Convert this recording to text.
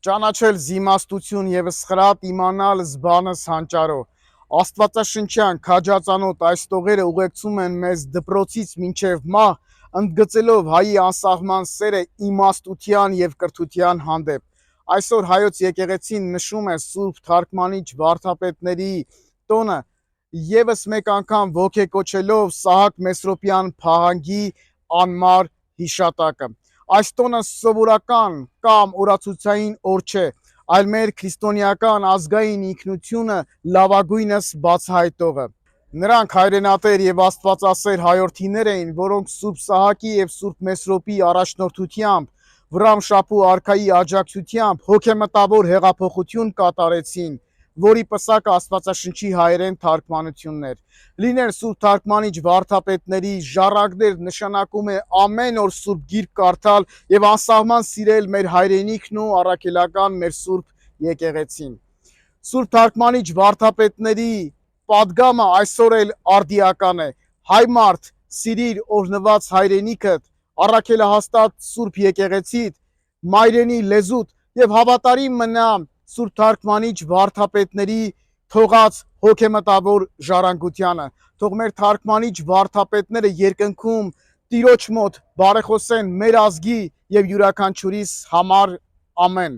Ճանաչել զիմաստություն եւ սխրատ իմանալ զբանս հանճարո։ Աստվածաշնչյան քաջածանոթ այս տողերը ուղեկցում են մեզ դպրոցից մինչև մահ, ընդգծելով հայի անսահման սերը իմաստության եւ կրթության հանդեպ։ Այսօր հայոց եկեղեցին նշում է Սուրբ Թարգմանիչ վարդապետների տոնը, եւս մեկ անգամ ոգեկոչելով Սահակ Մեսրոպյան փաղանգի անմար հիշատակը։ Այս տոնը սովորական կամ օրացուցային օր չէ, այլ մեր քրիստոնեական ազգային ինքնությունը լավագույնս բացահայտողը։ Նրանք հայրենատեր եւ աստվածասեր հայրենիներ էին, որոնք Սուրբ Սահակի եւ Սուրբ Մեսրոպի առաջնորդությամբ, Վրամշապու արքայի աջակցությամբ հոգեմտավոր հեղափոխություն կատարեցին, որի պսակը Աստվածաշնչի հայերեն թարգմանությունն էր։ Լինել Սուրբ Թարգմանիչ վարդապետների ժառանգներ նշանակում է ամեն օր Սուրբ Գիրք կարդալ եւ անսահման սիրել մեր հայրենիքն ու առաքելական մեր Սուրբ եկեղեցին։ Սուրբ Թարգմանիչ վարդապետների պատգամը այսօր էլ արդիական է։ Հայ մարդ, սիրիր օրհնված հայրենիքդ, առաքելահաստատ Սուրբ եկեղեցիդ, մայրենի լեզուդ եւ հավատարիմ մնա Սուրբ Թարգմանիչ վարդապետների թողած հոգեմտավոր ժառանգությանը։ Թող մեր թարգմանիչ վարդապետները երկնքում Տիրոջ մոտ բարեխոսեն մեր ազգի եւ յուրաքանչյուրիս համար, ամեն։